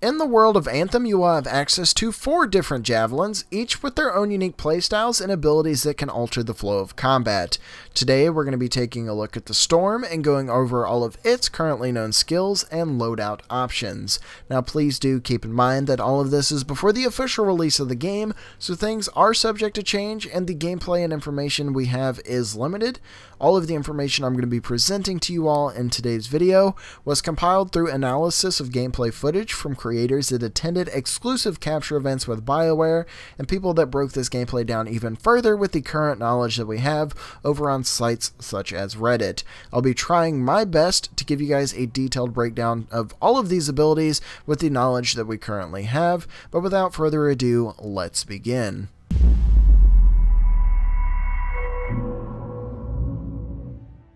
In the world of Anthem, you will have access to 4 different Javelins, each with their own unique playstyles and abilities that can alter the flow of combat. Today, we're going to be taking a look at the Storm and going over all of its currently known skills and loadout options. Now, please do keep in mind that all of this is before the official release of the game, so things are subject to change and the gameplay and information we have is limited. All of the information I'm going to be presenting to you all in today's video was compiled through analysis of gameplay footage from creators that attended exclusive capture events with BioWare and people that broke this gameplay down even further with the current knowledge that we have over on sites such as Reddit. I'll be trying my best to give you guys a detailed breakdown of all of these abilities with the knowledge that we currently have, but without further ado, let's begin.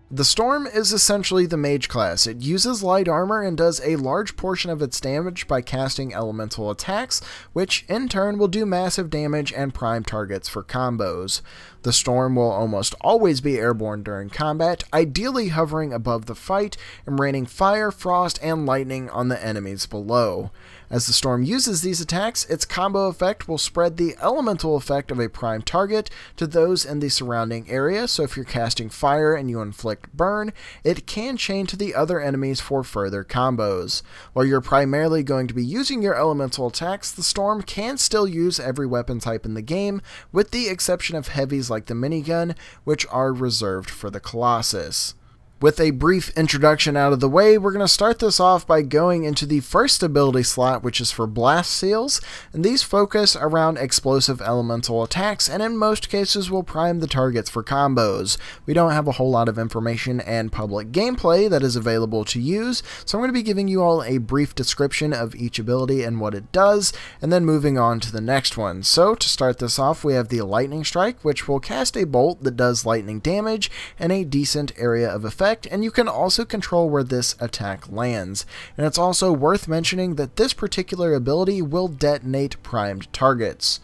The Storm is essentially the mage class. It uses light armor and does a large portion of its damage by casting elemental attacks, which in turn will do massive damage and prime targets for combos. The Storm will almost always be airborne during combat, ideally hovering above the fight and raining fire, frost, and lightning on the enemies below. As the Storm uses these attacks, its combo effect will spread the elemental effect of a prime target to those in the surrounding area, so if you're casting fire and you inflict burn, it can chain to the other enemies for further combos. While you're primarily going to be using your elemental attacks, the Storm can still use every weapon type in the game, with the exception of heavies like the minigun, which are reserved for the Colossus. With a brief introduction out of the way, we're going to start this off by going into the first ability slot, which is for blast seals, and these focus around explosive elemental attacks and in most cases will prime the targets for combos. We don't have a whole lot of information and public gameplay that is available to use, so I'm going to be giving you all a brief description of each ability and what it does, and then moving on to the next one. So to start this off, we have the Lightning Strike, which will cast a bolt that does lightning damage in a decent area of effect, and you can also control where this attack lands. And it's also worth mentioning that this particular ability will detonate primed targets.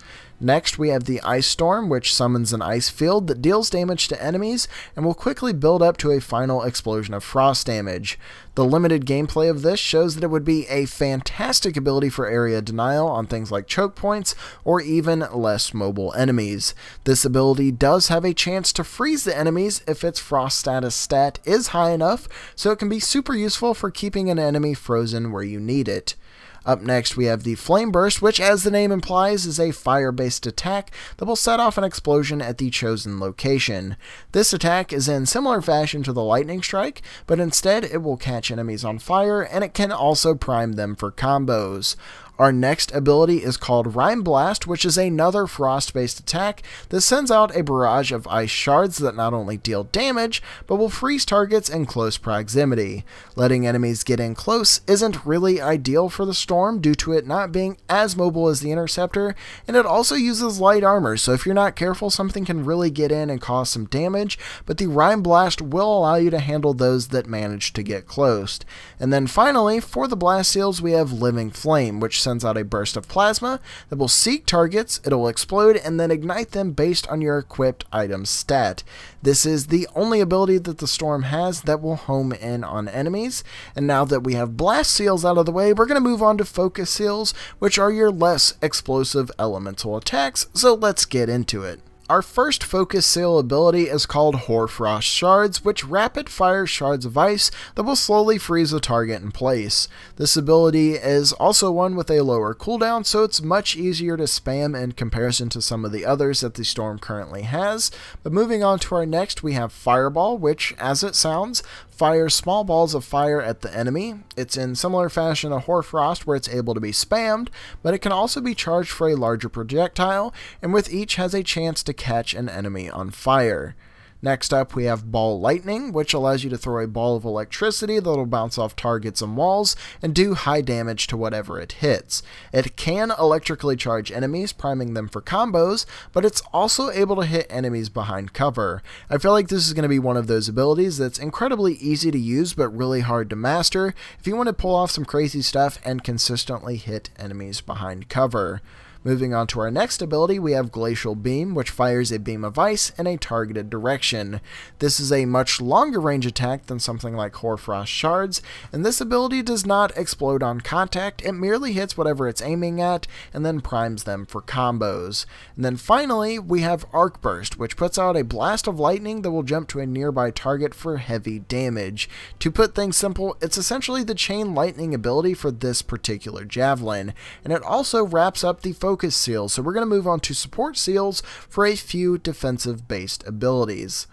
Next, we have the Ice Storm, which summons an ice field that deals damage to enemies and will quickly build up to a final explosion of frost damage. The limited gameplay of this shows that it would be a fantastic ability for area denial on things like choke points or even less mobile enemies. This ability does have a chance to freeze the enemies if its frost status stat is high enough, so it can be super useful for keeping an enemy frozen where you need it. Up next, we have the Flame Burst, which, as the name implies, is a fire-based attack that will set off an explosion at the chosen location. This attack is in similar fashion to the Lightning Strike, but instead it will catch enemies on fire, and it can also prime them for combos. Our next ability is called Rime Blast, which is another frost-based attack that sends out a barrage of ice shards that not only deal damage, but will freeze targets in close proximity. Letting enemies get in close isn't really ideal for the Storm due to it not being as mobile as the Interceptor, and it also uses light armor, so if you're not careful, something can really get in and cause some damage, but the Rime Blast will allow you to handle those that manage to get close. And then finally, for the Blast Seals, we have Living Flame, which sends out a burst of plasma that will seek targets, it'll explode, and then ignite them based on your equipped item's stat. This is the only ability that the Storm has that will home in on enemies. And now that we have Blast Seals out of the way, we're going to move on to Focus Seals, which are your less explosive elemental attacks, so let's get into it. Our first Focus Seal ability is called Hoarfrost Shards, which rapid-fire shards of ice that will slowly freeze a target in place. This ability is also one with a lower cooldown, so it's much easier to spam in comparison to some of the others that the Storm currently has. But moving on to our next, we have Fireball, which, as it sounds, fires small balls of fire at the enemy. It's in similar fashion to Hoarfrost, where it's able to be spammed, but it can also be charged for a larger projectile, and with each has a chance to catch an enemy on fire. Next up, we have Ball Lightning, which allows you to throw a ball of electricity that will bounce off targets and walls and do high damage to whatever it hits. It can electrically charge enemies, priming them for combos, but it's also able to hit enemies behind cover. I feel like this is going to be one of those abilities that's incredibly easy to use but really hard to master if you want to pull off some crazy stuff and consistently hit enemies behind cover. Moving on to our next ability, we have Glacial Beam, which fires a beam of ice in a targeted direction. This is a much longer range attack than something like Hoarfrost Shards, and this ability does not explode on contact. It merely hits whatever it's aiming at and then primes them for combos. And then finally, we have Arc Burst, which puts out a blast of lightning that will jump to a nearby target for heavy damage. To put things simple, it's essentially the chain lightning ability for this particular Javelin, and it also wraps up the focus seal, so we're going to move on to support seals for a few defensive based abilities.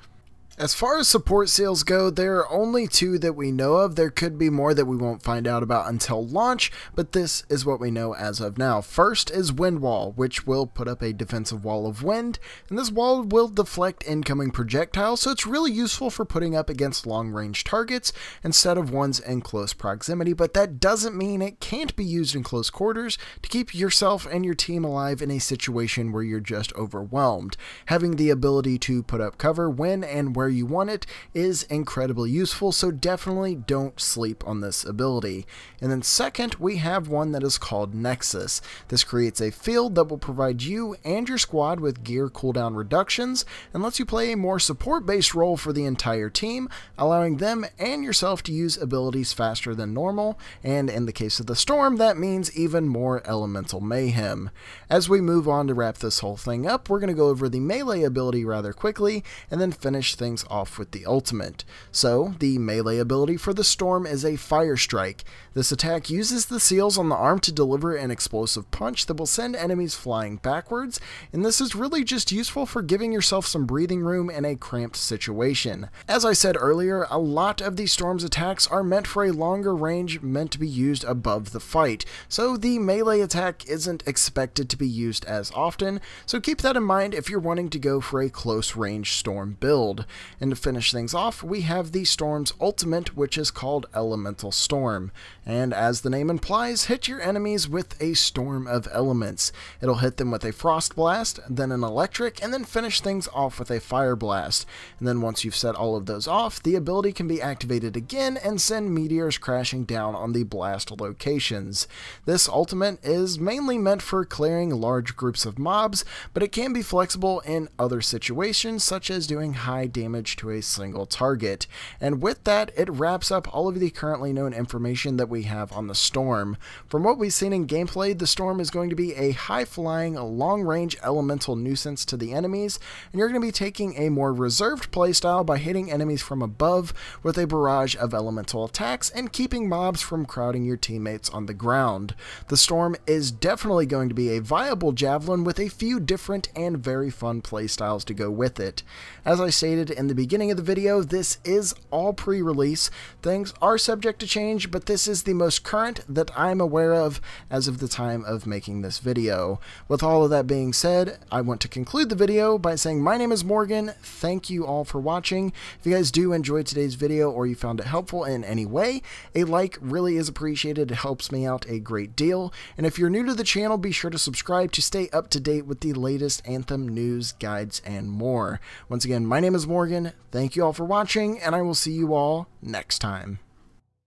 As far as support seals go, there are only 2 that we know of. There could be more that we won't find out about until launch, but this is what we know as of now. First is Wind Wall, which will put up a defensive wall of wind, and this wall will deflect incoming projectiles, so it's really useful for putting up against long-range targets instead of ones in close proximity, but that doesn't mean it can't be used in close quarters to keep yourself and your team alive in a situation where you're just overwhelmed. Having the ability to put up cover when and where you want it is incredibly useful, so definitely don't sleep on this ability. And then second, we have one that is called Nexus. This creates a field that will provide you and your squad with gear cooldown reductions and lets you play a more support-based role for the entire team, allowing them and yourself to use abilities faster than normal, and in the case of the Storm, that means even more elemental mayhem. As we move on to wrap this whole thing up, we're going to go over the melee ability rather quickly and then finish things off with the ultimate. So, the melee ability for the Storm is a Fire Strike. This attack uses the seals on the arm to deliver an explosive punch that will send enemies flying backwards, and this is really just useful for giving yourself some breathing room in a cramped situation. As I said earlier, a lot of the Storm's attacks are meant for a longer range, meant to be used above the fight, so the melee attack isn't expected to be used as often, so keep that in mind if you're wanting to go for a close range Storm build. And to finish things off, we have the Storm's ultimate, which is called Elemental Storm. And as the name implies, hit your enemies with a storm of elements. It'll hit them with a Frost Blast, then an Electric, and then finish things off with a Fire Blast. And then once you've set all of those off, the ability can be activated again and send meteors crashing down on the blast locations. This ultimate is mainly meant for clearing large groups of mobs, but it can be flexible in other situations, such as doing high damage to a single target. And with that, it wraps up all of the currently known information that we have on the Storm. From what we've seen in gameplay, the Storm is going to be a high-flying, long-range elemental nuisance to the enemies, and you're going to be taking a more reserved playstyle by hitting enemies from above with a barrage of elemental attacks and keeping mobs from crowding your teammates on the ground. The Storm is definitely going to be a viable Javelin with a few different and very fun playstyles to go with it. As I stated in the beginning of the video, this is all pre-release. Things are subject to change, but this is the most current that I'm aware of as of the time of making this video. With all of that being said, I want to conclude the video by saying my name is Morgan. Thank you all for watching. If you guys do enjoy today's video or you found it helpful in any way, a like really is appreciated. It helps me out a great deal. And if you're new to the channel, be sure to subscribe to stay up to date with the latest Anthem news, guides, and more. Once again, my name is Morgan. Thank you all for watching, and I will see you all next time.